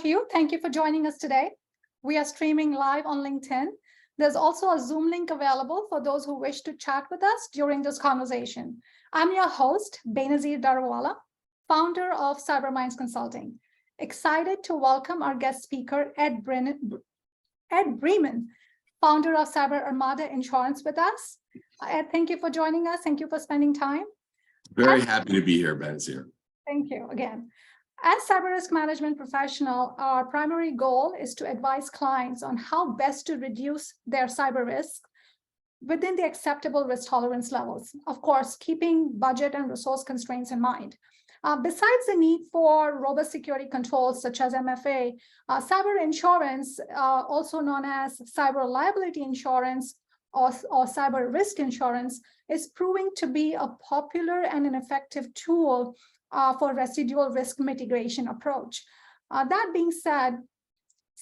of you. Thank you for joining us today. We are streaming live on LinkedIn. There's also a Zoom link available for those who wish to chat with us during this conversation. I'm your host, Benazir Darwala, founder of CyberMinds Consulting. Excited to welcome our guest speaker, Ed Bremen, founder of Cyber Armada Insurance with us. Ed, thank you for joining us. Thank you for spending time. Very happy to be here, Benazir. Thank you again. As cyber risk management professional, our primary goal is to advise clients on how best to reduce their cyber risk within the acceptable risk tolerance levels. Of course, keeping budget and resource constraints in mind. Besides the need for robust security controls such as MFA, cyber insurance, also known as cyber liability insurance or cyber risk insurance, is proving to be a popular and an effective tool for residual risk mitigation approach. That being said,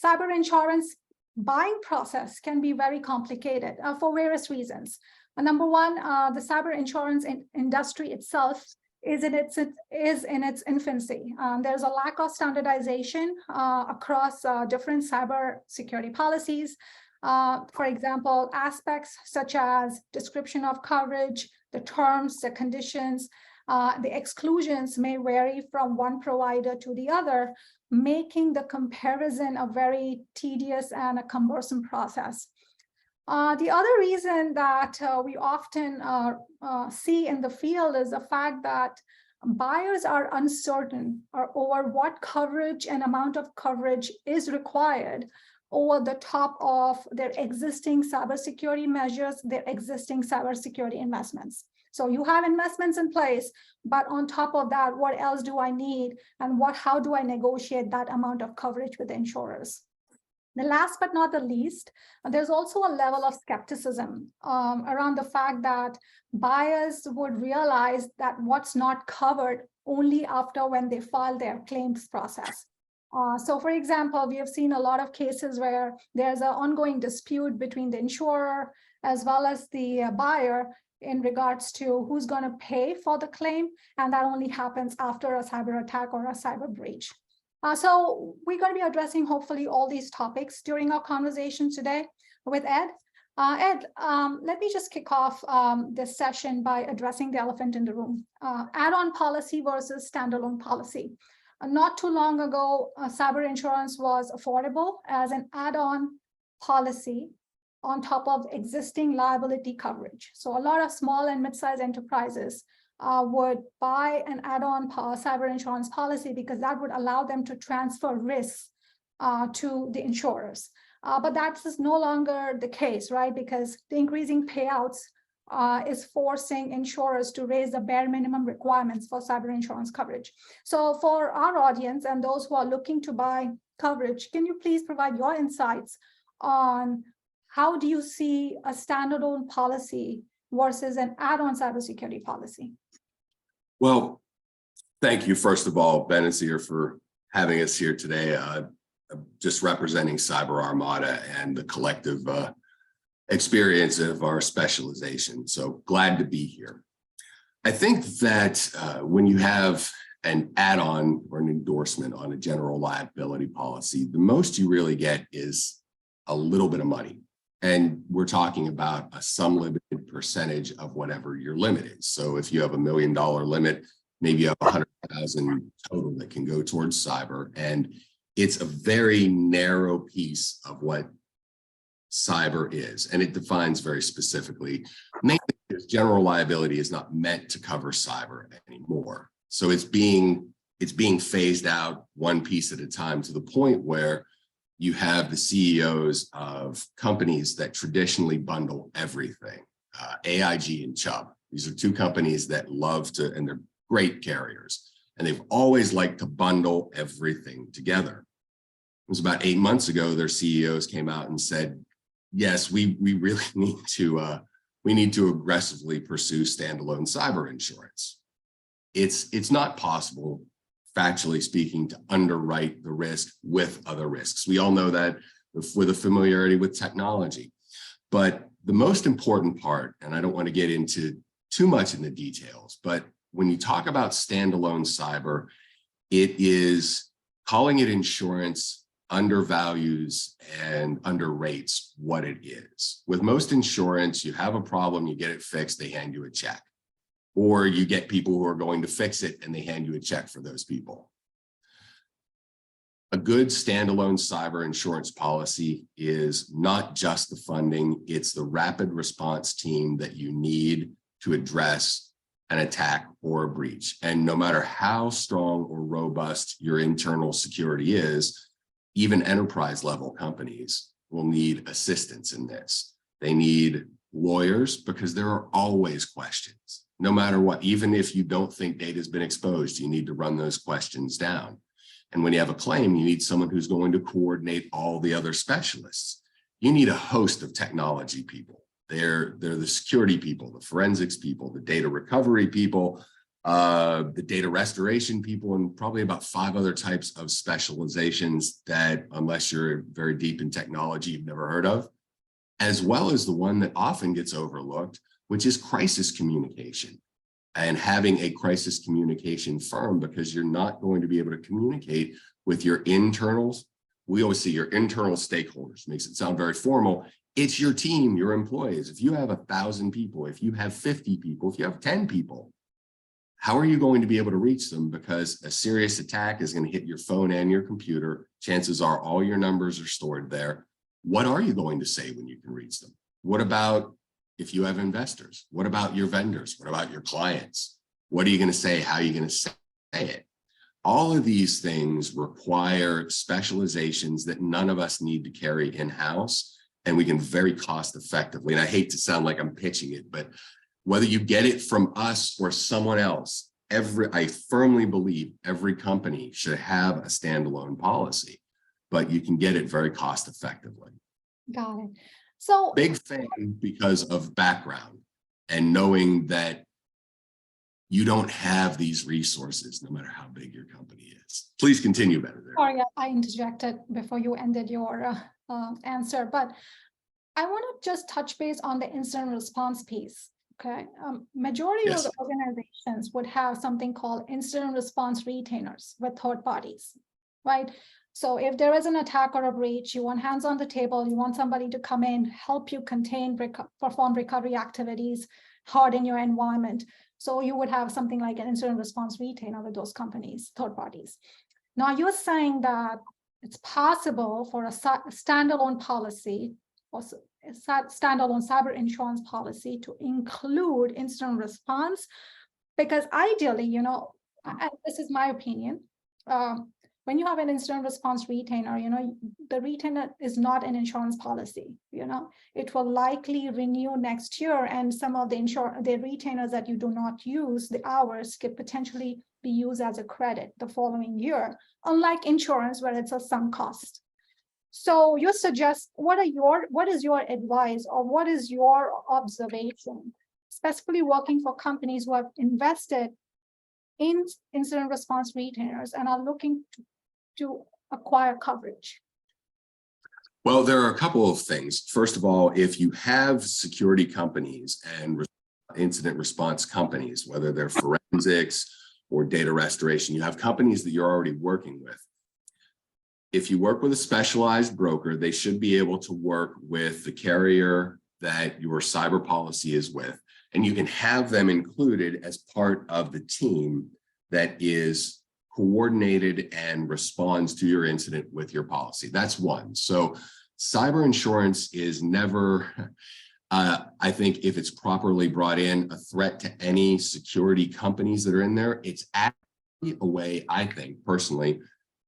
cyber insurance buying process can be very complicated for various reasons. Number one, the cyber insurance industry itself is in its infancy. There's a lack of standardization across different cyber security policies. For example, aspects such as description of coverage, the terms, the conditions, the exclusions may vary from one provider to the other, making the comparison a very tedious and a cumbersome process. The other reason that we often see in the field is the fact that buyers are uncertain over what coverage and amount of coverage is required over the top of their existing cybersecurity measures, their existing cybersecurity investments. So you have investments in place, but on top of that, what else do I need? And how do I negotiate that amount of coverage with insurers? The last but not the least, there's also a level of skepticism around the fact that buyers would realize that what's not covered only after when they file their claims process. So for example, we have seen a lot of cases where there's an ongoing dispute between the insurer as well as the buyer in regards to who's going to pay for the claim, and that only happens after a cyber attack or a cyber breach. So we're going to be addressing hopefully all these topics during our conversation today with Ed. Ed, let me just kick off this session by addressing the elephant in the room. Add-on policy versus standalone policy. Not too long ago, cyber insurance was affordable as an add-on policy on top of existing liability coverage. So a lot of small and mid-sized enterprises would buy an add-on cyber insurance policy because that would allow them to transfer risks to the insurers. But that is no longer the case, right? Because the increasing payouts is forcing insurers to raise the bare minimum requirements for cyber insurance coverage. So for our audience and those who are looking to buy coverage, can you please provide your insights on how do you see a standalone policy versus an add-on cybersecurity policy? Well, thank you, first of all, Benazir, for having us here today. Just representing Cyber Armada and the collective experience of our specialization. So glad to be here. I think that when you have an add-on or an endorsement on a general liability policy, the most you really get is a little bit of money. And we're talking about a sum limited percentage of whatever your limit is. So if you have $1 million limit, maybe you have 100,000 total that can go towards cyber. And it's a very narrow piece of what cyber is. And it defines very specifically, mainly because general liability is not meant to cover cyber anymore. So it's being phased out one piece at a time to the point where you have the CEOs of companies that traditionally bundle everything, AIG and Chubb. These are two companies that love to, and they're great carriers, and they've always liked to bundle everything together. It was about 8 months ago, their CEOs came out and said, yes, we really need to aggressively pursue standalone cyber insurance. It's not possible, factually speaking, to underwrite the risk with other risks. We all know that with a familiarity with technology. But the most important part, and I don't want to get into too much in the details, but when you talk about standalone cyber, it is calling it insurance undervalues and underrates what it is. With most insurance, you have a problem, you get it fixed, they hand you a check. Or you get people who are going to fix it and they hand you a check for those people. A good standalone cyber insurance policy is not just the funding, it's the rapid response team that you need to address an attack or a breach. And no matter how strong or robust your internal security is, even enterprise level companies will need assistance in this. They need lawyers because there are always questions. No matter what, even if you don't think data has been exposed, you need to run those questions down. And when you have a claim, you need someone who's going to coordinate all the other specialists. You need a host of technology people. They're the security people, the forensics people, the data recovery people, the data restoration people, and probably about 5 other types of specializations that, unless you're very deep in technology, you've never heard of, as well as the one that often gets overlooked, which is crisis communication. And having a crisis communication firm, because you're not going to be able to communicate with your internals. We always see your internal stakeholders, makes it sound very formal. It's your team, your employees. If you have 1,000 people, if you have 50 people, if you have 10 people, how are you going to be able to reach them? Because a serious attack is going to hit your phone and your computer. Chances are all your numbers are stored there. What are you going to say when you can reach them? What about if you have investors? What about your vendors? What about your clients? What are you going to say? How are you going to say it? All of these things require specializations that none of us need to carry in-house, and we can very cost effectively. And I hate to sound like I'm pitching it, but whether you get it from us or someone else, I firmly believe every company should have a standalone policy, but you can get it very cost effectively. Got it. So big thing because of background and knowing that you don't have these resources, no matter how big your company is. Please continue, better there. Sorry, I interjected before you ended your answer, but I want to just touch base on the incident response piece. Okay, majority of the organizations would have something called incident response retainers with third parties, right? So if there is an attack or a breach, you want hands on the table, you want somebody to come in, help you contain, perform recovery activities, harden your environment. So you would have something like an incident response retainer with those companies, third parties. Now you're saying that it's possible for a standalone policy or a standalone cyber insurance policy to include incident response, because ideally, you know, and this is my opinion, when you have an incident response retainer, you know, the retainer is not an insurance policy, you know, it will likely renew next year, and some of the retainers that you do not use, the hours could potentially be used as a credit the following year, unlike insurance where it's a sunk cost. So you suggest, what is your advice, or what is your observation, specifically working for companies who have invested in incident response retainers and are looking to acquire coverage? Well, there are a couple of things. First of all, if you have security companies and incident response companies, whether they're forensics or data restoration, you have companies that you're already working with. If you work with a specialized broker, they should be able to work with the carrier that your cyber policy is with, and you can have them included as part of the team that is coordinated and responds to your incident with your policy. That's one. So cyber insurance is never, I think if it's properly brought in, a threat to any security companies that are in there. It's actually a way, I think personally,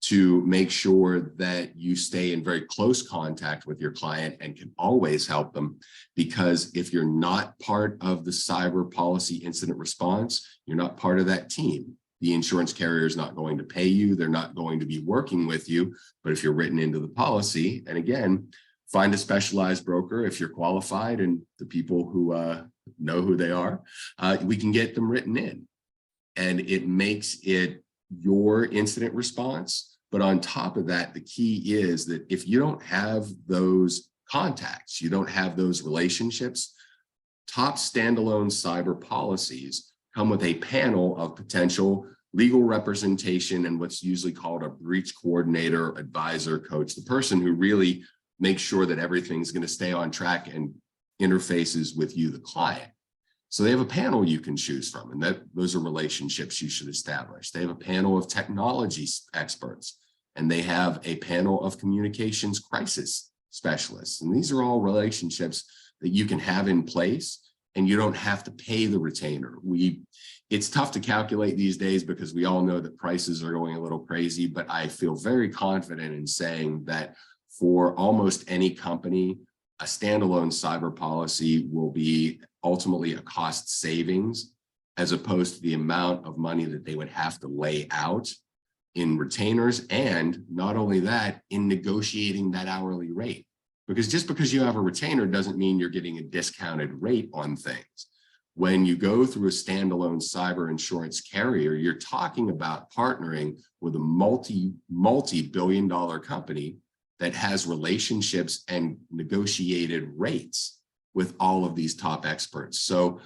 to make sure that you stay in very close contact with your client and can always help them. Because if you're not part of the cyber policy incident response, you're not part of that team. The insurance carrier is not going to pay you. They're not going to be working with you. But if you're written into the policy, and again, find a specialized broker if you're qualified and the people who know who they are, we can get them written in. And it makes it your incident response. But on top of that, the key is that if you don't have those contacts, you don't have those relationships, top standalone cyber policies come with a panel of potential legal representation, and what's usually called a breach coordinator, advisor, coach, the person who really makes sure that everything's going to stay on track and interfaces with you, the client. So they have a panel you can choose from, and those are relationships you should establish. They have a panel of technology experts, and they have a panel of communications crisis specialists. And these are all relationships that you can have in place, and you don't have to pay the retainer. It's tough to calculate these days because we all know that prices are going a little crazy, but I feel very confident in saying that for almost any company, a standalone cyber policy will be ultimately a cost savings as opposed to the amount of money that they would have to lay out in retainers, and not only that, in negotiating that hourly rate. Because just because you have a retainer doesn't mean you're getting a discounted rate on things. When you go through a standalone cyber insurance carrier, you're talking about partnering with a multi-billion-dollar company that has relationships and negotiated rates with all of these top experts. So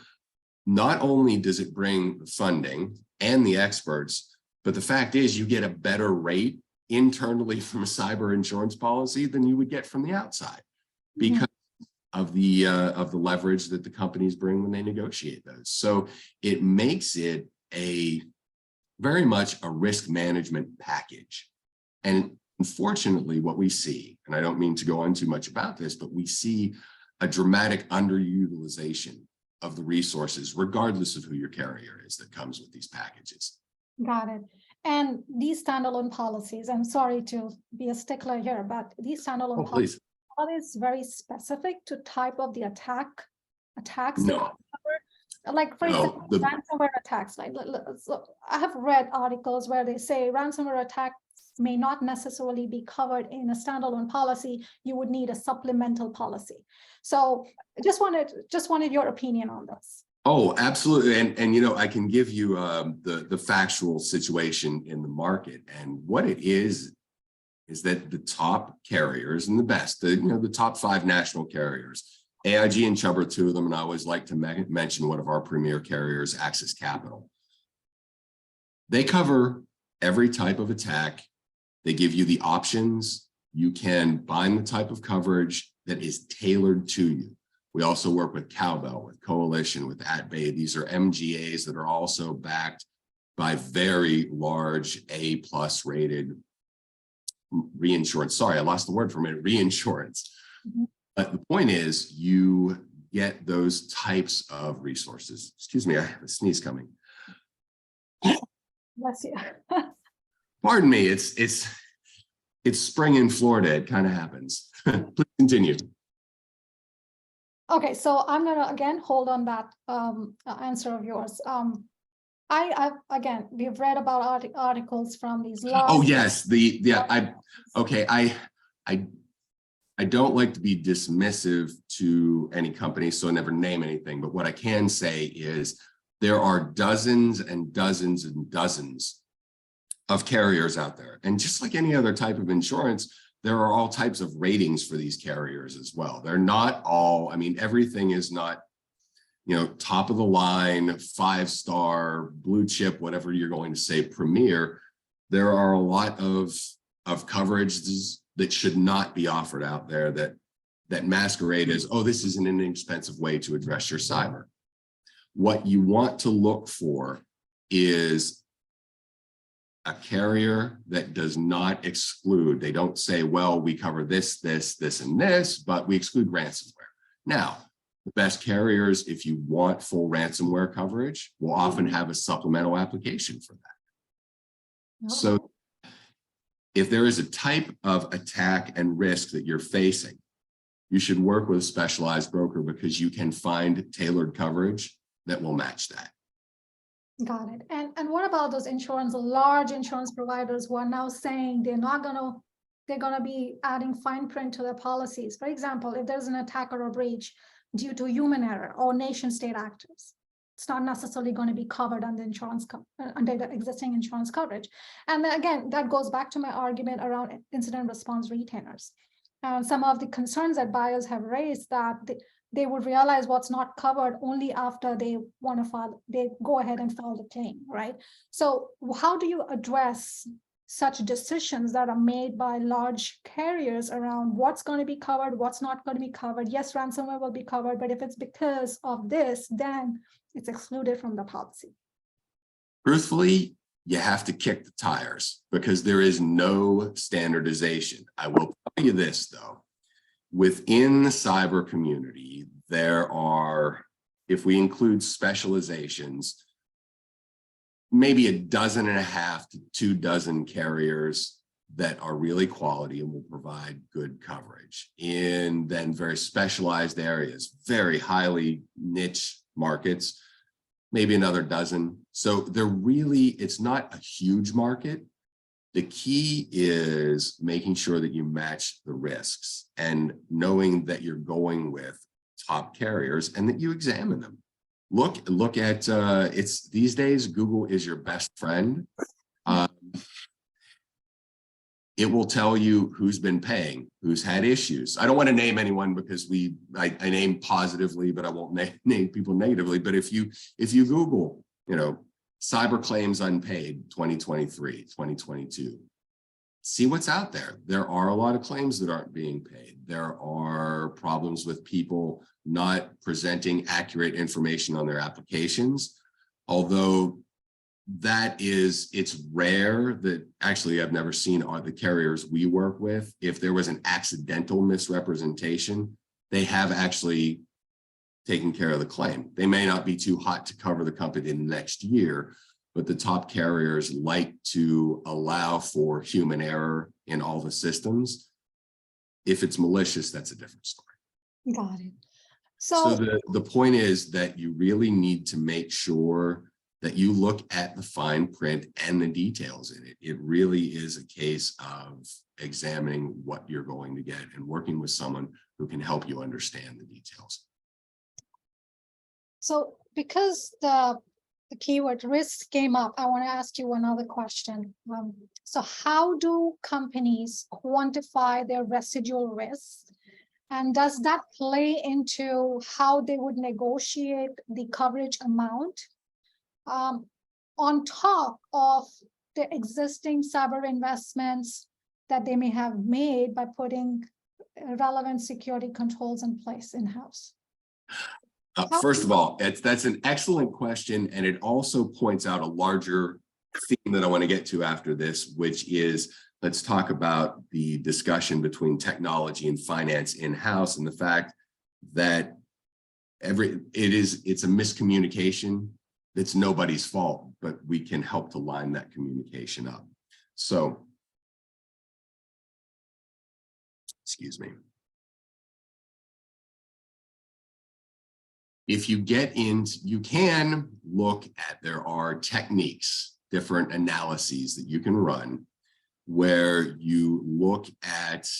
not only does it bring the funding and the experts, but the fact is you get a better rate internally from a cyber insurance policy than you would get from the outside because of the leverage that the companies bring when they negotiate those. So it makes it a very much a risk management package. And unfortunately, what we see, and I don't mean to go on too much about this, but we see a dramatic underutilization of the resources, regardless of who your carrier is, that comes with these packages. Got it. And these standalone policies, I'm sorry to be a stickler here, but these standalone policies, are they very specific to type of the attacks? No. Like, for example, ransomware attacks. Like, so I have read articles where they say ransomware attacks may not necessarily be covered in a standalone policy. You would need a supplemental policy. So just wanted your opinion on this. Oh, absolutely. And you know, I can give you the factual situation in the market. And what it is that the top carriers and the best, the top 5 national carriers, AIG and Chubb are 2 of them. And I always like to mention one of our premier carriers, Axis Capital. They cover every type of attack. They give you the options. You can bind the type of coverage that is tailored to you. We also work with Cowbell, with Coalition, with AtBay. These are MGAs that are also backed by very large A+ rated reinsurance. Sorry, I lost the word for a minute, reinsurance. But the point is you get those types of resources. Excuse me, I have a sneeze coming. Bless you. Pardon me, it's spring in Florida. It kind of happens. Please continue. Okay, so I'm gonna again hold on that answer of yours. Again, we've read about articles from these large. Oh yes, I don't like to be dismissive to any company, so I never name anything. But what I can say is there are dozens and dozens and dozens of carriers out there, and just like any other type of insurance, there are all types of ratings for these carriers as well. They're not all, I mean, everything is not, top of the line, 5-star, blue chip, whatever you're going to say, premier. There are a lot of coverages that should not be offered out there that masquerade as, oh, this is an inexpensive way to address your cyber. What you want to look for is a carrier that does not exclude. They don't say, well, we cover this, this, this, and this, but we exclude ransomware. Now, the best carriers, if you want full ransomware coverage, will often have a supplemental application for that. So if there is a type of attack and risk that you're facing, you should work with a specialized broker because you can find tailored coverage that will match that. Got it. And what about those large insurance providers who are now saying they're gonna be adding fine print to their policies? For example, if there's an attack or a breach due to human error or nation state actors, it's not necessarily going to be covered under under the existing insurance coverage. And again, that goes back to my argument around incident response retainers. Some of the concerns that buyers have raised that they would realize what's not covered only after they want to file, they go ahead and file the claim, right? So how do you address such decisions that are made by large carriers around what's going to be covered, what's not going to be covered? Yes, ransomware will be covered, but if it's because of this, then it's excluded from the policy. Truthfully, you have to kick the tires because there is no standardization. I will tell you this, though. Within the cyber community, there are, if we include specializations, maybe 12.5 to 24 carriers that are really quality and will provide good coverage in then very specialized areas, very highly niche markets, maybe another dozen. So they're really, it's not a huge market. The key is making sure that you match the risks and knowing that you're going with top carriers and that you examine them. Look at, it's these days, Google is your best friend. It will tell you who's been paying, who's had issues. I don't want to name anyone because I name positively, but I won't name people negatively. But if you Google, cyber claims unpaid 2023, 2022, see what's out there. There are a lot of claims that aren't being paid. There are problems with people not presenting accurate information on their applications, although it's rare that actually I've never seen on the carriers we work with. If there was an accidental misrepresentation, they have actually taken care of the claim. They may not be too hot to cover the company in the next year, but the top carriers like to allow for human error in all the systems. If it's malicious, that's a different story. Got it. So the point is that you really need to make sure that you look at the fine print and the details in it. It really is a case of examining what you're going to get and working with someone who can help you understand the details. So because the keyword risk came up, I want to ask you another question. So how do companies quantify their residual risk? And does that play into how they would negotiate the coverage amount on top of the existing cyber investments that they may have made by putting relevant security controls in place in-house? First of all, that's an excellent question, and it also points out a larger theme that I want to get to after this, which is, let's talk about the discussion between technology and finance in-house and the fact that it's a miscommunication. It's nobody's fault, but we can help to line that communication up. So, excuse me. If you get into, you can look at, there are techniques, different analyses that you can run where you look at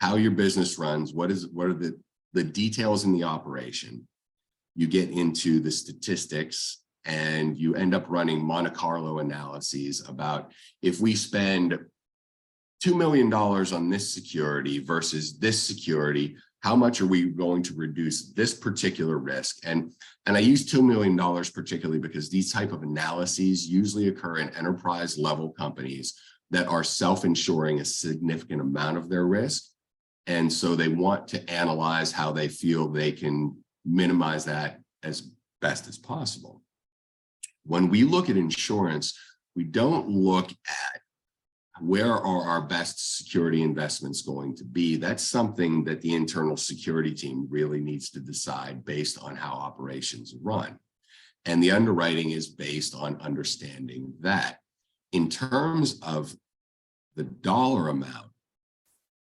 how your business runs, what are the details in the operation. You get into the statistics and you end up running Monte Carlo analyses about if we spend $2 million on this security versus this security, how much are we going to reduce this particular risk? And I use $2 million particularly because these type of analyses usually occur in enterprise level companies that are self-insuring a significant amount of their risk. And so they want to analyze how they feel they can minimize that as best as possible. When we look at insurance, we don't look at where are our best security investments going to be. That's something that the internal security team really needs to decide based on how operations run. And the underwriting is based on understanding that. In terms of the dollar amount,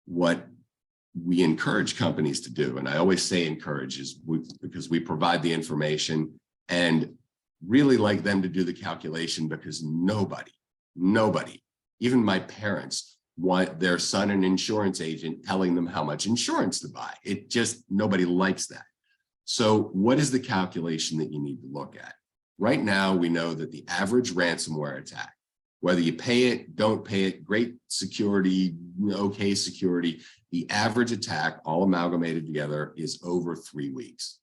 what we encourage companies to do, and I always say encourage, is because we provide the information and really like them to do the calculation, because nobody, even my parents, want their son an insurance agent telling them how much insurance to buy. It just, nobody likes that. So what is the calculation that you need to look at? Right now, we know that the average ransomware attack Whether you pay it, don't pay it, great security, okay security, the average attack, all amalgamated together, is over 3 weeks.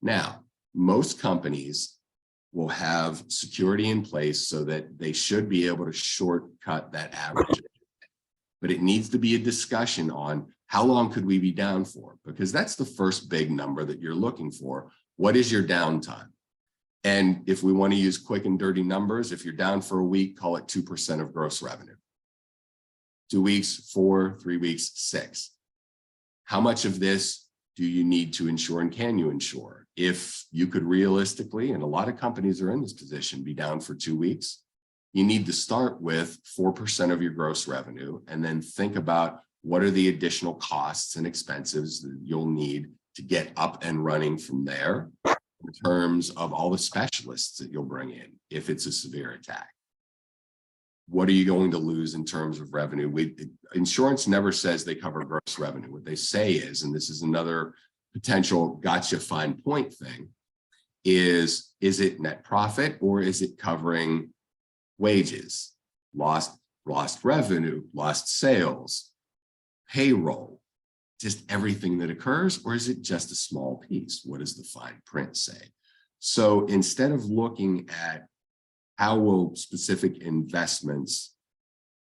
Now, most companies will have security in place so that they should be able to shortcut that average. But it needs to be a discussion on how long could we be down for? Because that's the first big number that you're looking for. What is your downtime? And if we want to use quick and dirty numbers, if you're down for a week, call it 2% of gross revenue. 2 weeks, 4, 3 weeks, 6. How much of this do you need to insure and can you insure? If you could realistically, and a lot of companies are in this position, be down for 2 weeks, you need to start with 4% of your gross revenue and then think about what are the additional costs and expenses that you'll need to get up and running from there in terms of all the specialists that you'll bring in if it's a severe attack. What are you going to lose in terms of revenue? Insurance never says they cover gross revenue. What they say is, and this is another potential gotcha fine point thing, is it net profit or is it covering wages, lost revenue, lost sales, payroll, just everything that occurs, or is it just a small piece? What does the fine print say? So instead of looking at how will specific investments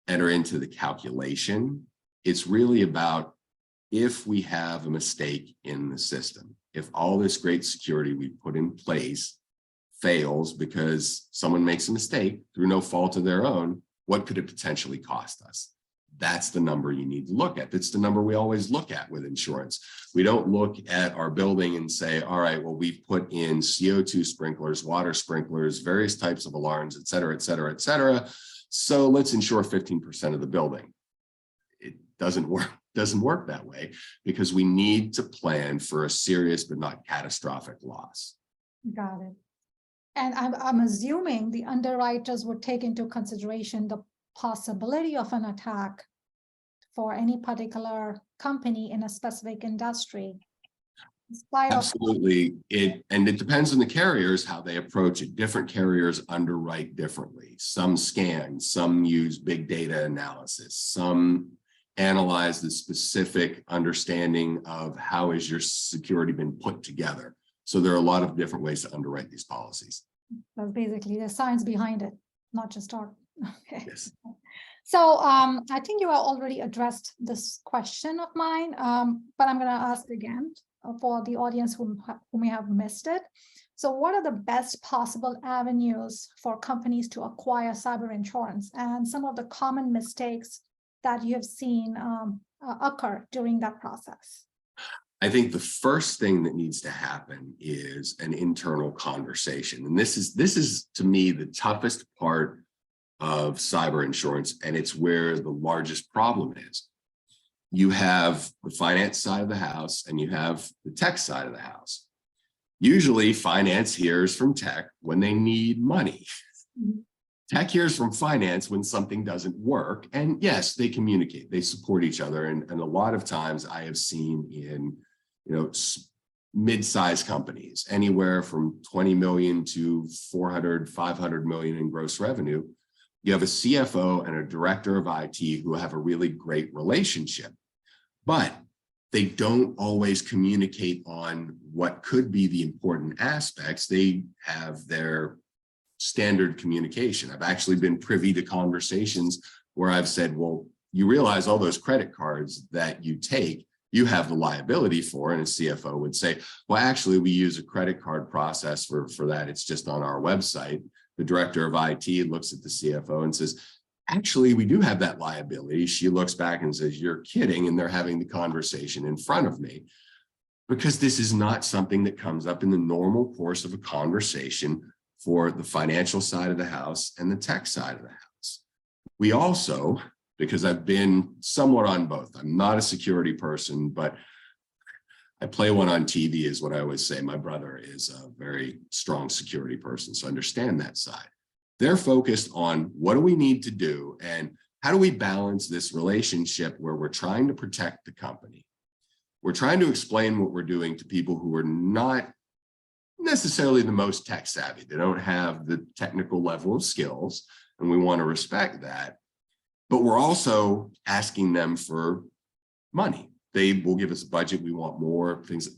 enter into the calculation, it's really about if we have a mistake in the system, if all this great security we put in place fails because someone makes a mistake through no fault of their own, what could it potentially cost us? That's the number you need to look at. That's the number we always look at with insurance. We don't look at our building and say, all right, well, we've put in CO2 sprinklers, water sprinklers, various types of alarms, et cetera, et cetera, et cetera. So let's insure 15% of the building. It doesn't work that way because we need to plan for a serious but not catastrophic loss. Got it. And I'm assuming the underwriters would take into consideration the possibility of an attack for any particular company in a specific industry. Absolutely. It depends on the carriers, how they approach it. Different carriers underwrite differently. Some scan, some use big data analysis, some analyze the specific understanding of how has your security been put together. So there are a lot of different ways to underwrite these policies. That's basically the science behind it, not just art. Okay. Yes. So I think you have already addressed this question of mine, but I'm going to ask again for the audience who may have missed it. So what are the best possible avenues for companies to acquire cyber insurance and some of the common mistakes that you have seen occur during that process? I think the first thing that needs to happen is an internal conversation. And this is to me the toughest part of cyber insurance, and it's where the largest problem is. You have the finance side of the house and you have the tech side of the house. Usually finance hears from tech when they need money. Mm-hmm. Tech hears from finance when something doesn't work. And yes, they communicate, they support each other. And a lot of times I have seen in, mid-sized companies, anywhere from 20 million to 400, 500 million in gross revenue, you have a CFO and a director of IT who have a really great relationship, but they don't always communicate on what could be the important aspects. They have their standard communication. I've actually been privy to conversations where I've said, well, you realize all those credit cards that you take, you have the liability for, and a CFO would say, well, actually, we use a credit card process for that. It's just on our website. The director of IT looks at the CFO and says, actually, we do have that liability. She looks back and says, you're kidding. And they're having the conversation in front of me because this is not something that comes up in the normal course of a conversation for the financial side of the house and the tech side of the house. We also, because I've been somewhat on both, I'm not a security person, but I play one on TV is what I always say. My brother is a very strong security person, so I understand that side. They're focused on what do we need to do and how do we balance this relationship where we're trying to protect the company. We're trying to explain what we're doing to people who are not necessarily the most tech savvy. They don't have the technical level of skills. and we want to respect that. But we're also asking them for money. They will give us a budget. We want more things.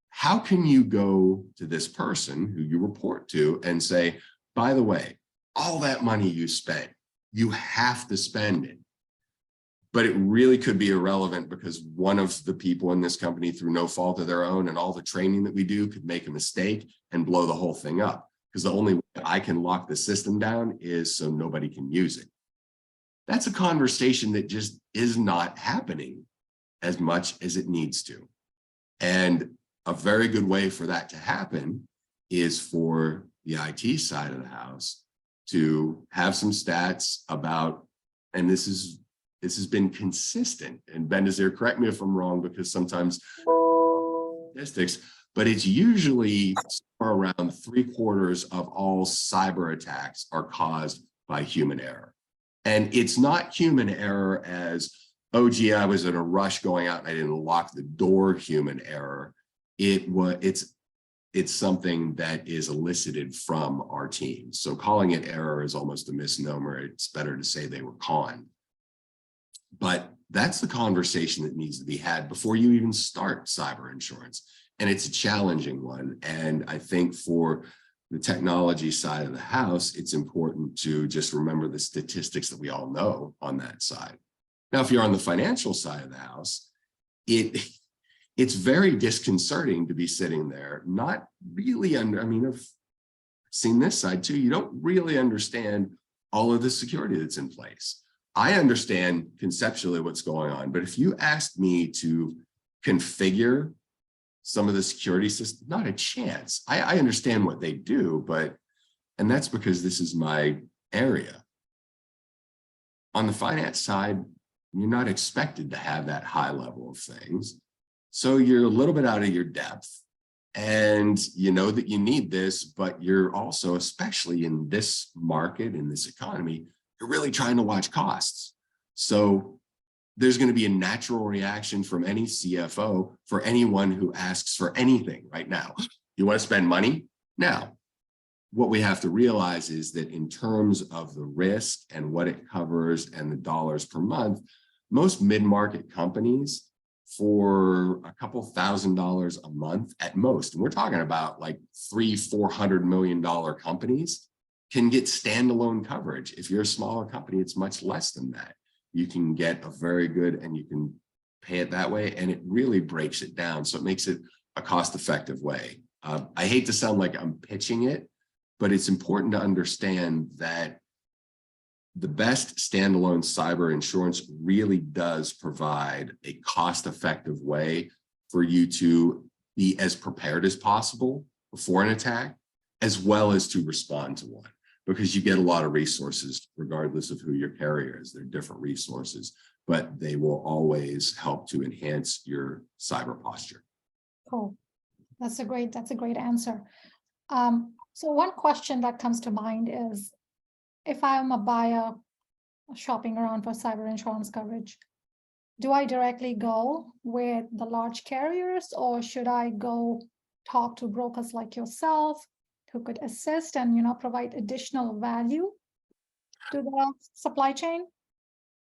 How can you go to this person who you report to and say, by the way, all that money you spent, you have to spend it. But it really could be irrelevant because one of the people in this company, through no fault of their own and all the training that we do, could make a mistake and blow the whole thing up. Because the only way I can lock the system down is so nobody can use it. That's a conversation that just is not happening as much as it needs to. And a very good way for that to happen is for the IT side of the house to have some stats about, and this has been consistent, and Benazir, correct me if I'm wrong, because sometimes statistics, but it's usually around 3/4 of all cyber attacks are caused by human error. And it's not human error as, oh, gee, I was in a rush going out and I didn't lock the door human error. It's something that is elicited from our team. So calling it error is almost a misnomer. It's better to say they were conned. But that's the conversation that needs to be had before you even start cyber insurance. And it's a challenging one. And I think for the technology side of the house, it's important to just remember the statistics that we all know on that side. Now, if you're on the financial side of the house, it's very disconcerting to be sitting there, not really I've seen this side too. You don't really understand all of the security that's in place. I understand conceptually what's going on, but if you asked me to configure some of the security systems, not a chance. I understand what they do, and that's because this is my area. On the finance side, you're not expected to have that high level of things. So you're a little bit out of your depth, and you know that you need this, but you're also, especially in this market, in this economy, you're really trying to watch costs. So there's going to be a natural reaction from any CFO for anyone who asks for anything right now. You want to spend money? Now, what we have to realize is that in terms of the risk and what it covers and the dollars per month, most mid-market companies, for a couple $1,000s a month at most, and we're talking about like $300-400 million companies, can get standalone coverage. If you're a smaller company, it's much less than that. You can get a very good, and you can pay it that way, and it really breaks it down. So it makes it a cost-effective way. I hate to sound like I'm pitching it, but it's important to understand that the best standalone cyber insurance really does provide a cost-effective way for you to be as prepared as possible before an attack, as well as to respond to one, because you get a lot of resources regardless of who your carrier is. They're different resources, but they will always help to enhance your cyber posture. Cool. That's a great answer. So one question that comes to mind is, if I'm a buyer shopping around for cyber insurance coverage, do I directly go with the large carriers, or should I go talk to brokers like yourself who could assist and provide additional value to the supply chain?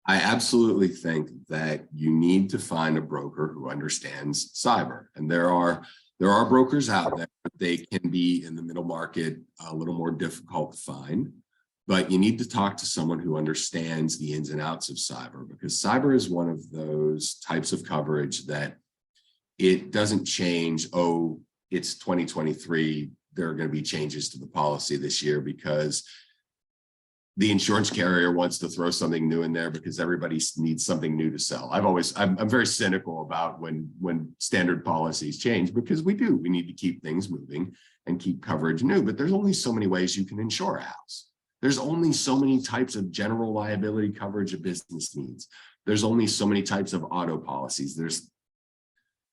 I absolutely think that you need to find a broker who understands cyber, and there are brokers out there, but they can be in the middle market a little more difficult to find. But you need to talk to someone who understands the ins and outs of cyber, because cyber is one of those types of coverage that it doesn't change. Oh, it's 2023. There are going to be changes to the policy this year because the insurance carrier wants to throw something new in there because everybody needs something new to sell. I'm very cynical about when standard policies change, because we need to keep things moving and keep coverage new, but there's only so many ways you can insure a house. There's only so many types of general liability coverage a business needs. There's only so many types of auto policies. There's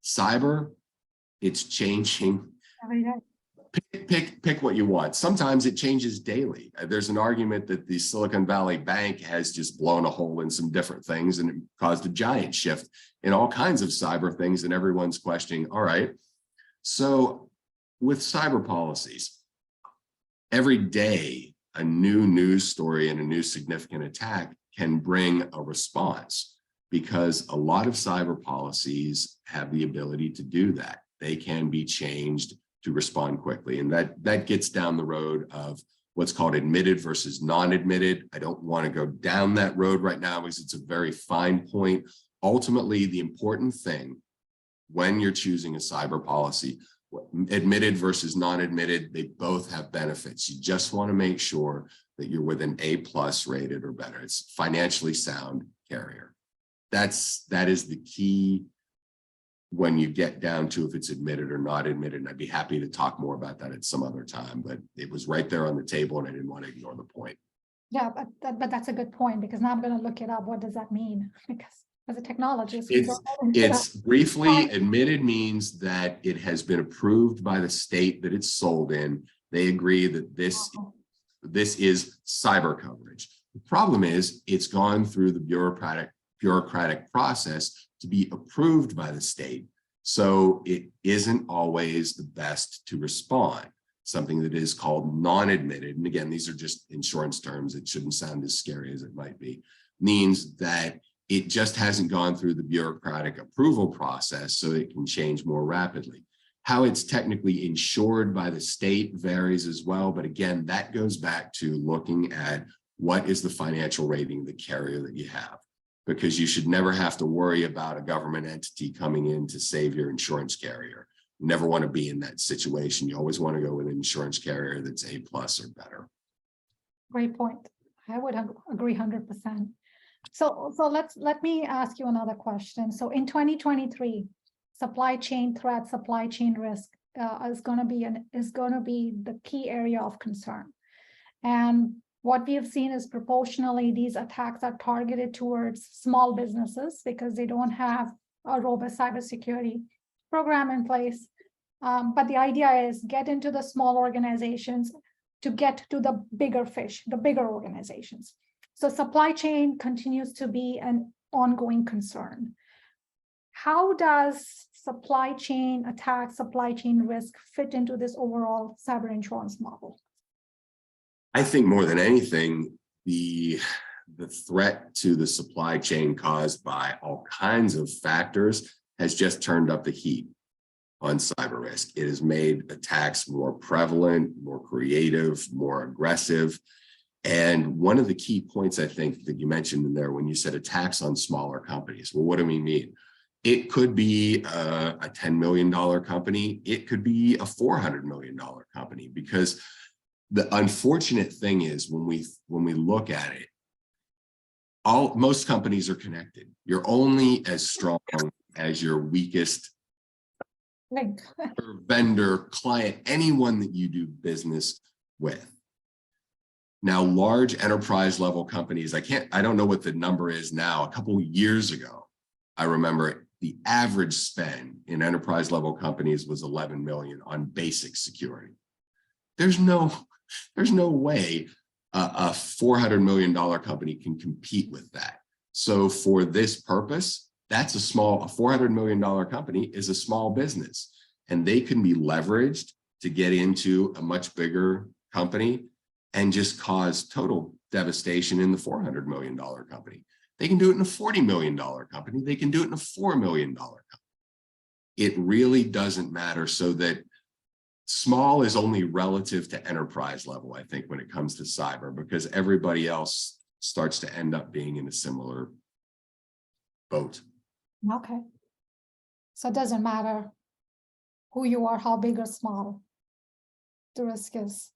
cyber, it's changing. Every day. Pick what you want. Sometimes it changes daily. There's an argument that the Silicon Valley Bank has just blown a hole in some different things, and it caused a giant shift in all kinds of cyber things, and everyone's questioning, all right, so with cyber policies, every day a new news story and a new significant attack can bring a response, because a lot of cyber policies have the ability to do that. They can be changed to respond quickly. And that gets down the road of what's called admitted versus non-admitted. I don't want to go down that road right now because it's a very fine point. Ultimately, the important thing when you're choosing a cyber policy, admitted versus non-admitted, they both have benefits. You just want to make sure that you're with an A+ rated or better. It's financially sound carrier. That is the key when you get down to if it's admitted or not admitted. And I'd be happy to talk more about that at some other time, but it was right there on the table and I didn't want to ignore the point. Yeah, but that's a good point, because now I'm going to look it up. What does that mean? Because as a technologist, it's briefly, admitted means that it has been approved by the state that it's sold in. They agree that this is cyber coverage. The problem is it's gone through the bureaucratic process to be approved by the state. So it isn't always the best to respond. Something that is called non-admitted, and again, these are just insurance terms, it shouldn't sound as scary as it might be, means that it just hasn't gone through the bureaucratic approval process, so it can change more rapidly. How it's technically insured by the state varies as well, but again, that goes back to looking at what is the financial rating of the carrier that you have, because you should never have to worry about a government entity coming in to save your insurance carrier. You never want to be in that situation. You always want to go with an insurance carrier that's A+ or better. Great point. I would agree 100%. So let me ask you another question. So in 2023, supply chain threat, supply chain risk is going to be the key area of concern. And what we have seen is proportionally these attacks are targeted towards small businesses because they don't have a robust cybersecurity program in place. But the idea is get into the small organizations to get to the bigger fish, the bigger organizations. So supply chain continues to be an ongoing concern. How does supply chain attacks, supply chain risk fit into this overall cyber insurance model? I think more than anything, the threat to the supply chain caused by all kinds of factors has just turned up the heat on cyber risk. It has made attacks more prevalent, more creative, more aggressive. And one of the key points I think that you mentioned in there when you said attacks on smaller companies, well, what do we mean? It could be a $10 million company. It could be a $400 million company, because the unfortunate thing is when we look at it, most companies are connected. You're only as strong as your weakest vendor, client, anyone that you do business with. Now, large enterprise level companies, I don't know what the number is now. A couple of years ago, I remember the average spend in enterprise level companies was 11 million on basic security. There's no way a $400 million company can compete with that. So for this purpose, that's a $400 million company is a small business, and they can be leveraged to get into a much bigger company and just cause total devastation in the $400 million company. They can do it in a $40 million company. They can do it in a $4 million company. It really doesn't matter. So that small is only relative to enterprise level, I think, when it comes to cyber, because everybody else starts to end up being in a similar boat. Okay. So it doesn't matter who you are, how big or small. The risk is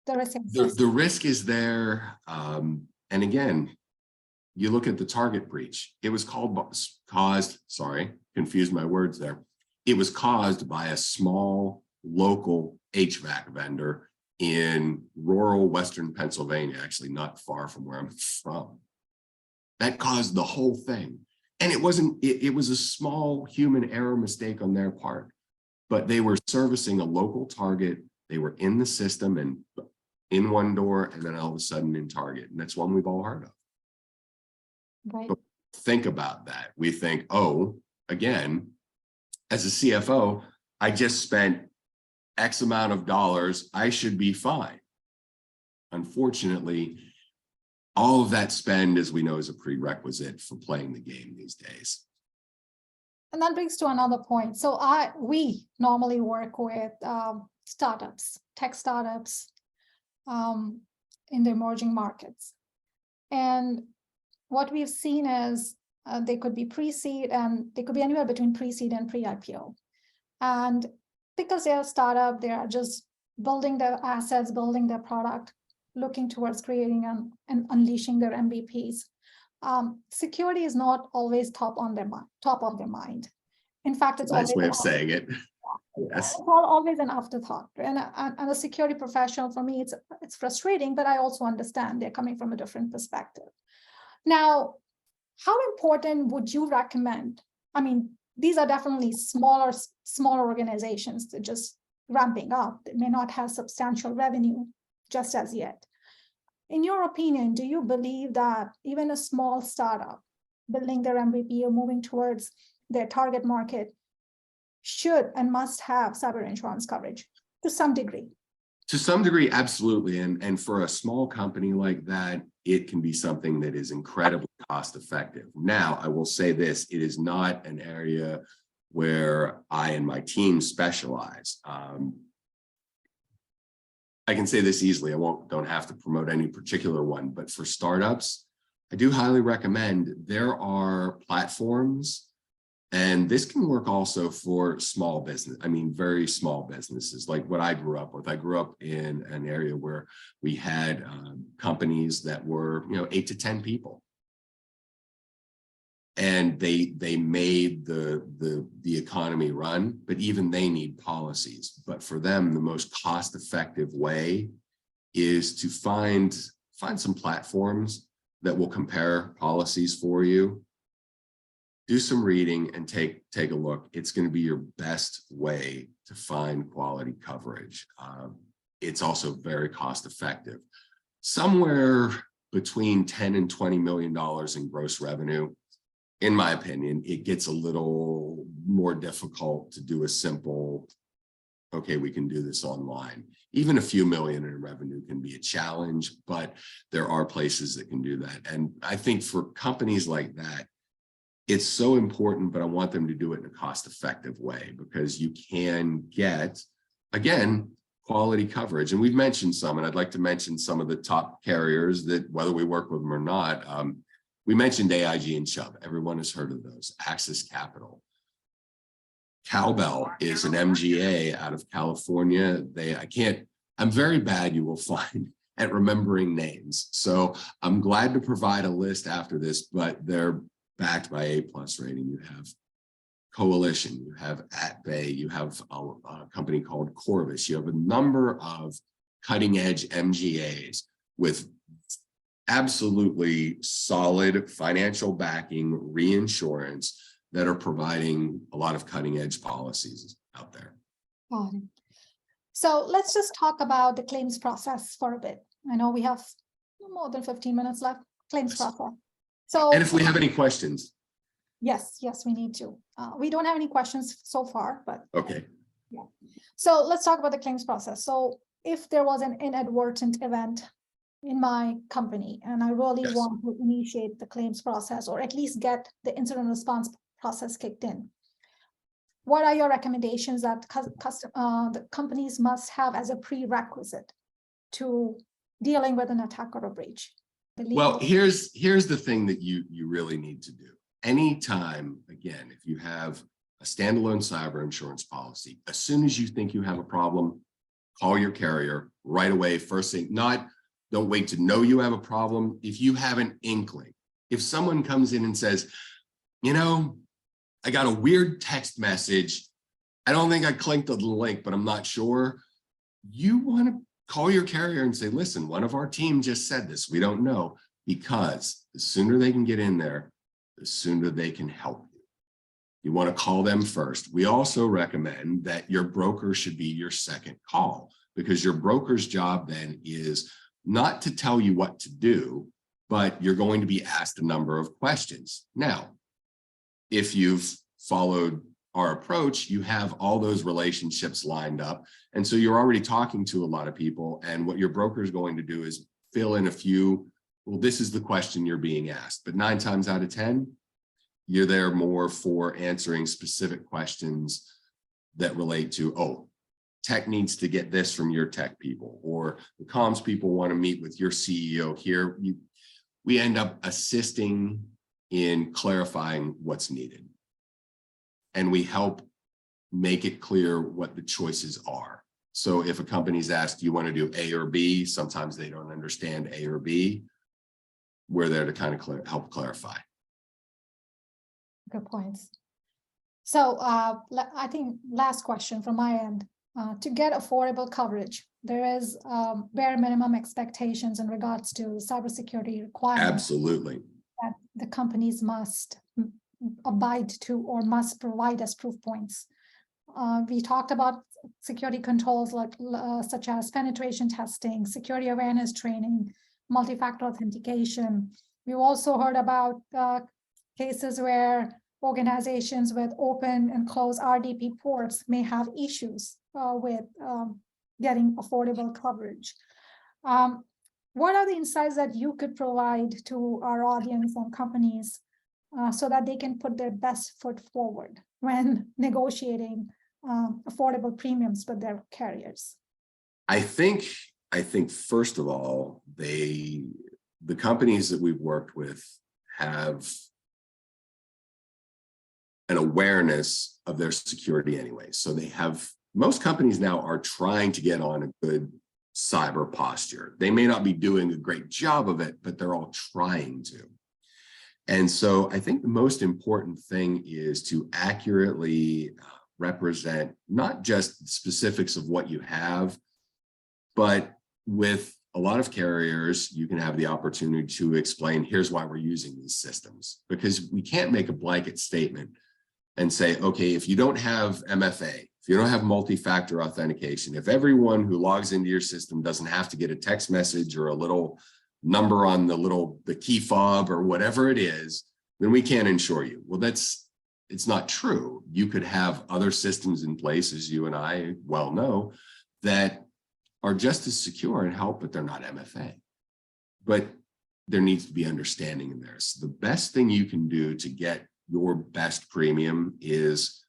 the risk is there. And again, you look at the Target breach. It was confused my words there. It was caused by a small local HVAC vendor in rural Western Pennsylvania, actually not far from where I'm from. That caused the whole thing. And it was a small human error mistake on their part, but they were servicing a local target. They were in the system and in one door, and then all of a sudden in Target. And that's one we've all heard of. Right. But think about that. We think, oh, again, as a CFO, I just spent X amount of dollars. I should be fine. unfortunately, all of that spend, as we know, is a prerequisite for playing the game these days. And that brings to another point. So we normally work with startups, tech startups in the emerging markets. And what we've seen is they could be pre-seed, and they could be anywhere between pre-seed and pre-IPO. And because they're a startup, they are just building their assets, building their product, looking towards creating and unleashing their MVPs. Security is not always top of their mind. In fact, it's Nice always way of saying it. Yes. It's always an afterthought. And a security professional, for me, it's frustrating, but I also understand they're coming from a different perspective. Now, how important would you recommend? I mean, these are definitely smaller organizations that just ramping up. They may not have substantial revenue just as yet. In your opinion, do you believe that even a small startup building their MVP or moving towards their target market should and must have cyber insurance coverage to some degree? To some degree, absolutely. And for a small company like that, it can be something that is incredibly cost effective. Now, I will say this, it is not an area where I and my team specialize. I can say this easily, don't have to promote any particular one, but for startups, I do highly recommend there are platforms, and this can work also for small business. I mean, very small businesses like what I grew up with. I grew up in an area where we had companies that were, 8 to 10 people. And they made the economy run, but even they need policies. But for them, the most cost-effective way is to find some platforms that will compare policies for you. Do some reading and take a look. It's going to be your best way to find quality coverage. It's also very cost-effective. Somewhere between $10 and $20 million in gross revenue. In my opinion, it gets a little more difficult to do a simple, okay, we can do this online. Even a few million in revenue can be a challenge, but there are places that can do that. And I think for companies like that, it's so important, but I want them to do it in a cost-effective way because you can get, again, quality coverage. And we've mentioned some, and I'd like to mention some of the top carriers that, whether we work with them or not, we mentioned AIG and Chubb. Everyone has heard of those. Axis Capital. Cowbell is an MGA out of California. I'm very bad, you will find, at remembering names. So I'm glad to provide a list after this, but they're backed by A+ rating. You have Coalition, you have At Bay, you have a company called Corvus. You have a number of cutting edge MGAs with absolutely solid financial backing, reinsurance that are providing a lot of cutting edge policies out there. So let's just talk about the claims process for a bit. I know we have more than 15 minutes left. Claims process. So, and if we have any questions. Yes, we need to. We don't have any questions so far, but. Okay. Yeah. So let's talk about the claims process. So if there was an inadvertent event in my company, and I really want to initiate the claims process, or at least get the incident response process kicked in, what are your recommendations that the companies must have as a prerequisite to dealing with an attack or a breach? Well, here's the thing that you really need to do. Anytime, again, if you have a standalone cyber insurance policy, as soon as you think you have a problem, call your carrier right away. First thing, don't wait to know you have a problem. If you have an inkling, if someone comes in and says, I got a weird text message, I don't think I clicked on the link, but I'm not sure. You want to call your carrier and say, listen, one of our team just said this. We don't know, because the sooner they can get in there, the sooner they can help you. You want to call them first. We also recommend that your broker should be your second call, because your broker's job then is not to tell you what to do, but you're going to be asked a number of questions. Now, if you've followed our approach, you have all those relationships lined up. And so you're already talking to a lot of people. And what your broker is going to do is fill in a few, well, this is the question you're being asked. But 9 times out of 10, you're there more for answering specific questions that relate to, oh, tech needs to get this from your tech people, or the comms people want to meet with your CEO here. We end up assisting in clarifying what's needed. And we help make it clear what the choices are. So if a company's asked, do you want to do A or B? Sometimes they don't understand A or B. We're there to kind of help clarify. Good points. So I think last question from my end. To get affordable coverage, there is bare minimum expectations in regards to cybersecurity requirements. Absolutely. That the companies must abide to or must provide as proof points. We talked about security controls such as penetration testing, security awareness training, multi-factor authentication. We've also heard about cases where organizations with open and closed RDP ports may have issues with getting affordable coverage. What are the insights that you could provide to our audience and companies so that they can put their best foot forward when negotiating affordable premiums with their carriers? I think first of all, the companies that we've worked with have an awareness of their security anyway. So most companies now are trying to get on a good cyber posture. They may not be doing a great job of it, but they're all trying to. And so I think the most important thing is to accurately represent not just specifics of what you have, but with a lot of carriers, you can have the opportunity to explain, here's why we're using these systems, because we can't make a blanket statement and say, okay, if you don't have MFA, if you don't have multi-factor authentication, if everyone who logs into your system doesn't have to get a text message or a little number on the key fob or whatever it is, then we can't insure you. Well, it's not true. You could have other systems in place, as you and I well know, that are just as secure and help, but they're not MFA. But there needs to be understanding in there. So the best thing you can do to get your best premium is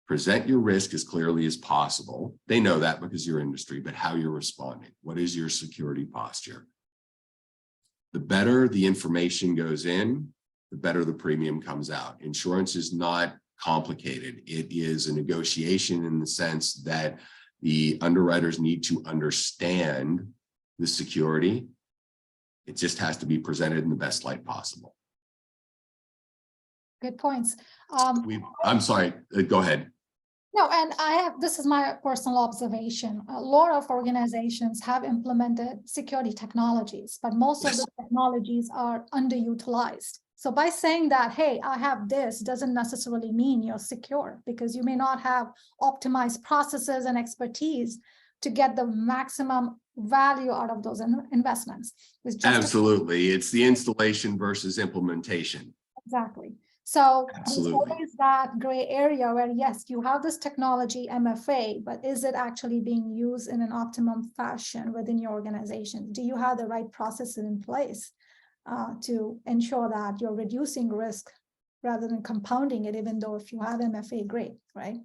present your risk as clearly as possible. They know that because you're industry, but how you're responding. What is your security posture? The better the information goes in, the better the premium comes out. Insurance is not complicated. It is a negotiation in the sense that the underwriters need to understand the security. It just has to be presented in the best light possible. Good points. I'm sorry, go ahead. No, and this is my personal observation. A lot of organizations have implemented security technologies, but most of the technologies are underutilized. So by saying that, hey, I have this, doesn't necessarily mean you're secure, because you may not have optimized processes and expertise to get the maximum value out of those investments. Absolutely. It's the installation versus implementation. Exactly. So Absolutely. There's always that gray area where, yes, you have this technology MFA, but is it actually being used in an optimum fashion within your organization? Do you have the right processes in place to ensure that you're reducing risk rather than compounding it, even though if you have MFA, great, right?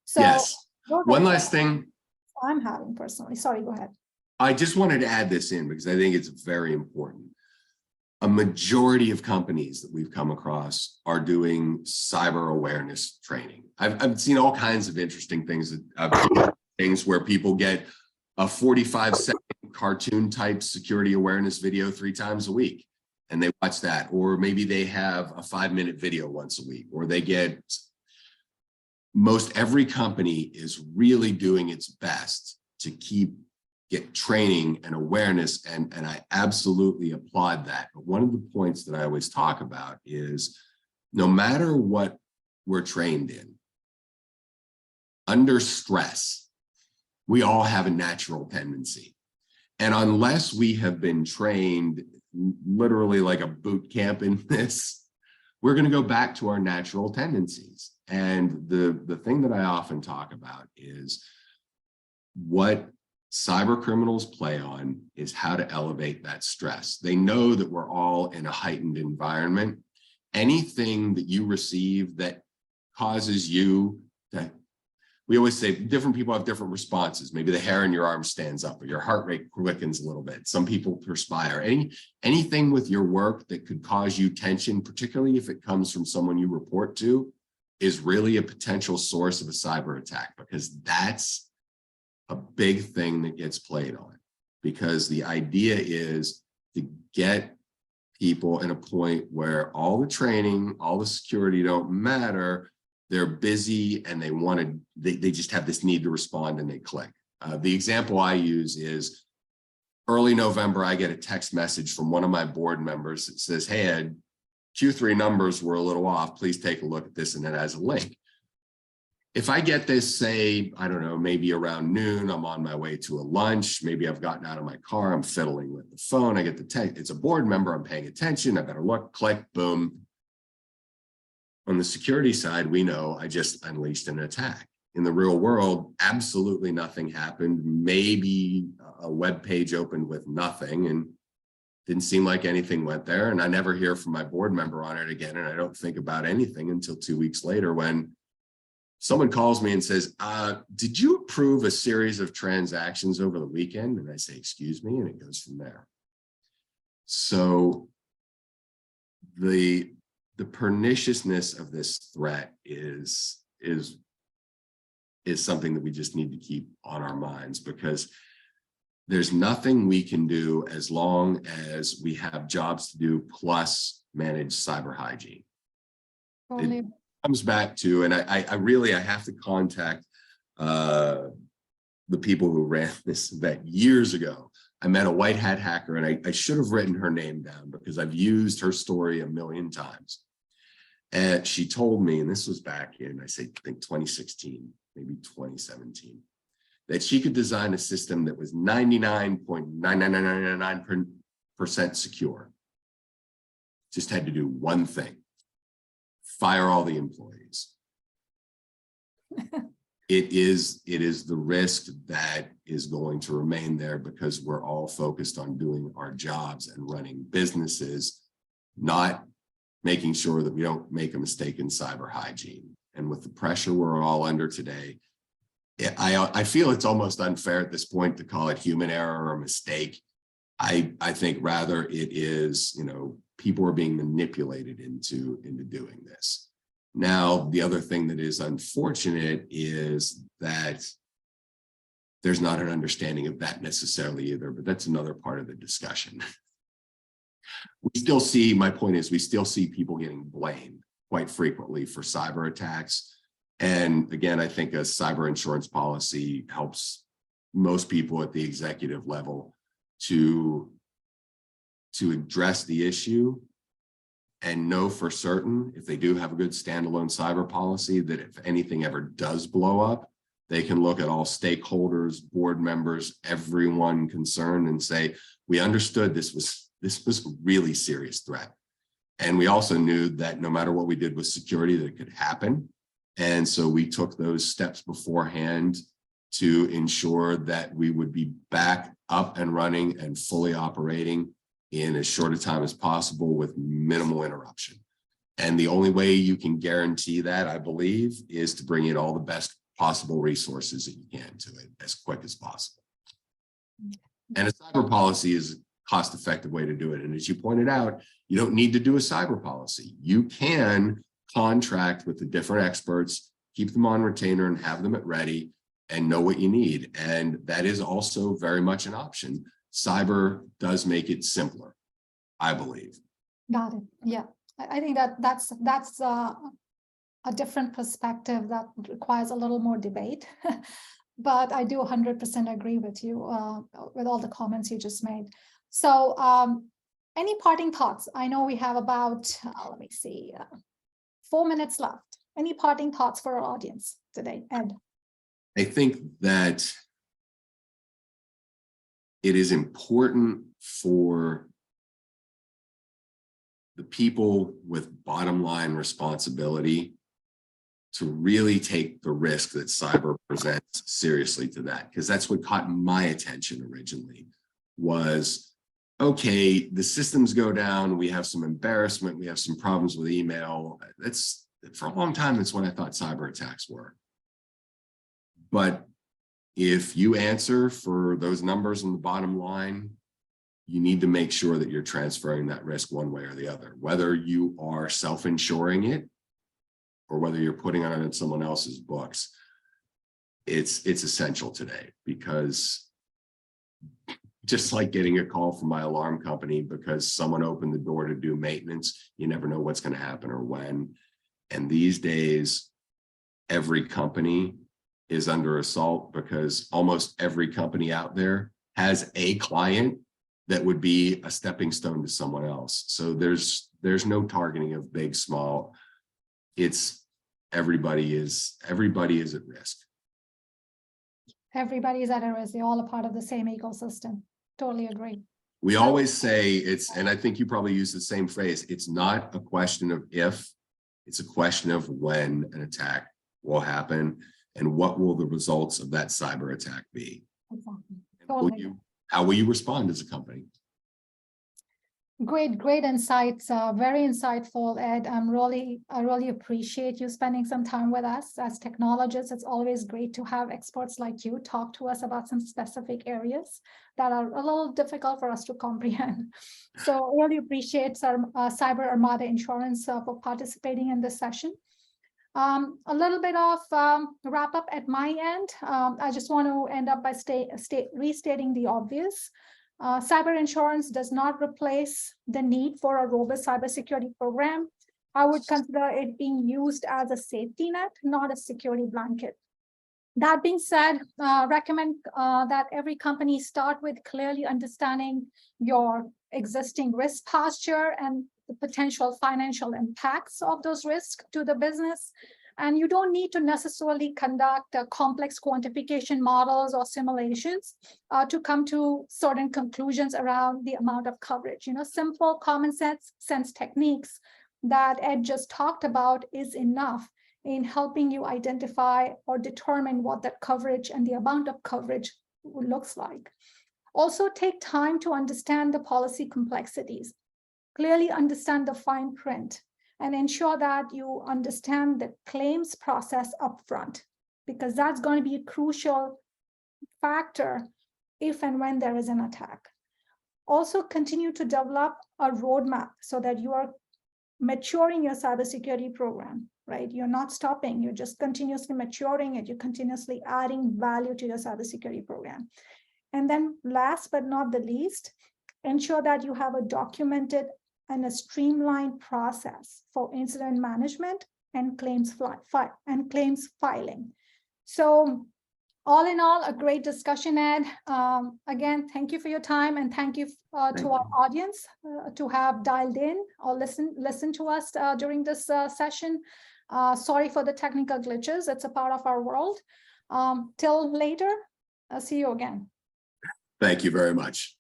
So yes. One last thing I'm having personally. Sorry, go ahead. I just wanted to add this in because I think it's very important. A majority of companies that we've come across are doing cyber awareness training. I've seen all kinds of interesting things, things where people get a 45-second cartoon type security awareness video 3 times a week, and they watch that. Or maybe they have a 5-minute video once a week, or they get, most every company is really doing its best to get training and awareness, and I absolutely applaud that. But one of the points that I always talk about is no matter what we're trained in, under stress, we all have a natural tendency. And unless we have been trained literally like a boot camp in this, we're going to go back to our natural tendencies. And the thing that I often talk about is what cyber criminals play on is how to elevate that stress. They know that we're all in a heightened environment. Anything that you receive that causes you to, we always say different people have different responses. Maybe the hair in your arm stands up or your heart rate quickens a little bit. Some people perspire. Anything with your work that could cause you tension, particularly if it comes from someone you report to, is really a potential source of a cyber attack, because that's a big thing that gets played on. Because the idea is to get people in a point where all the training, all the security don't matter. They're busy and they just have this need to respond and they click. The example I use is early November, I get a text message from one of my board members that says, hey, Ed, Q3 numbers were a little off. Please take a look at this. And it has a link. If I get this, say, I don't know, maybe around noon, I'm on my way to a lunch. Maybe I've gotten out of my car. I'm fiddling with the phone. I get the text. It's a board member. I'm paying attention. I better look, click, boom. On the security side, we know I just unleashed an attack. In the real world, absolutely nothing happened. Maybe a web page opened with nothing and didn't seem like anything went there. And I never hear from my board member on it again. And I don't think about anything until 2 weeks later when someone calls me and says, did you approve a series of transactions over the weekend? And I say, excuse me, and it goes from there. So the perniciousness of this threat is something that we just need to keep on our minds, because there's nothing we can do as long as we have jobs to do plus manage cyber hygiene. It comes back to, and I have to contact the people who ran this event years ago. I met a white hat hacker, and I should have written her name down because I've used her story a million times. And she told me, and this was back in, I think 2016, maybe 2017, that she could design a system that was 99.99999% secure. Just had to do one thing: fire all the employees. It is the risk that is going to remain there, because we're all focused on doing our jobs and running businesses, not making sure that we don't make a mistake in cyber hygiene. And with the pressure we're all under today, I feel it's almost unfair at this point to call it human error or mistake. I think rather it is, people are being manipulated into doing this. Now, the other thing that is unfortunate is that there's not an understanding of that necessarily either, but that's another part of the discussion. We still see, my point is, we still see people getting blamed quite frequently for cyber attacks. And again, I think a cyber insurance policy helps most people at the executive level to address the issue and know for certain, if they do have a good standalone cyber policy, that if anything ever does blow up, they can look at all stakeholders, board members, everyone concerned, and say, we understood this was a really serious threat. And we also knew that no matter what we did with security, that it could happen. And so we took those steps beforehand to ensure that we would be back up and running and fully operating in as short a time as possible with minimal interruption. And the only way you can guarantee that, I believe, is to bring in all the best possible resources that you can to it as quick as possible. And a cyber policy is a cost-effective way to do it. And as you pointed out, you don't need to do a cyber policy. You can contract with the different experts, keep them on retainer and have them at ready and know what you need. And that is also very much an option. Cyber does make it simpler, I believe. Got it. Yeah, I think that's a different perspective that requires a little more debate. But I do 100% agree with you with all the comments you just made. So any parting thoughts? I know we have about, 4 minutes left. Any parting thoughts for our audience today, Ed? I think that it is important for the people with bottom line responsibility to really take the risk that cyber presents seriously to that, because that's what caught my attention originally was, okay, the systems go down, we have some embarrassment, we have some problems with email. That's, for a long time, that's what I thought cyber attacks were. But if you answer for those numbers in the bottom line, you need to make sure that you're transferring that risk one way or the other, whether you are self-insuring it or whether you're putting it on someone else's books. It's essential today, because just like getting a call from my alarm company because someone opened the door to do maintenance, you never know what's going to happen or when. And these days, every company is under assault because almost every company out there has a client that would be a stepping stone to someone else. So there's no targeting of big, small. It's everybody is at risk. Everybody is at a risk. They're all a part of the same ecosystem. Totally agree. We always say it's, and I think you probably use the same phrase, it's not a question of if, it's a question of when an attack will happen and what will the results of that cyber attack be. Exactly. Totally. How will you respond as a company? Great insights, very insightful, Ed. I really appreciate you spending some time with us. As technologists, it's always great to have experts like you talk to us about some specific areas that are a little difficult for us to comprehend. So really appreciate Cyber Armada Insurance for participating in this session. A little bit of wrap up at my end. I just want to end up by restating the obvious. Cyber insurance does not replace the need for a robust cybersecurity program. I would consider it being used as a safety net, not a security blanket. That being said, recommend that every company start with clearly understanding your existing risk posture and the potential financial impacts of those risks to the business. And you don't need to necessarily conduct complex quantification models or simulations to come to certain conclusions around the amount of coverage. Simple common sense techniques that Ed just talked about is enough in helping you identify or determine what that coverage and the amount of coverage looks like. Also, take time to understand the policy complexities. Clearly understand the fine print and ensure that you understand the claims process upfront, because that's going to be a crucial factor if and when there is an attack. Also, continue to develop a roadmap so that you are maturing your cybersecurity program, right? You're not stopping, you're just continuously maturing it, you're continuously adding value to your cybersecurity program. And then last but not the least, ensure that you have a documented and a streamlined process for incident management and claims filing. So all in all, a great discussion, Ed. Again, thank you for your time, and thank you to our audience to have dialed in or listen to us during this session. Sorry for the technical glitches. It's a part of our world. Till later, I'll see you again. Thank you very much.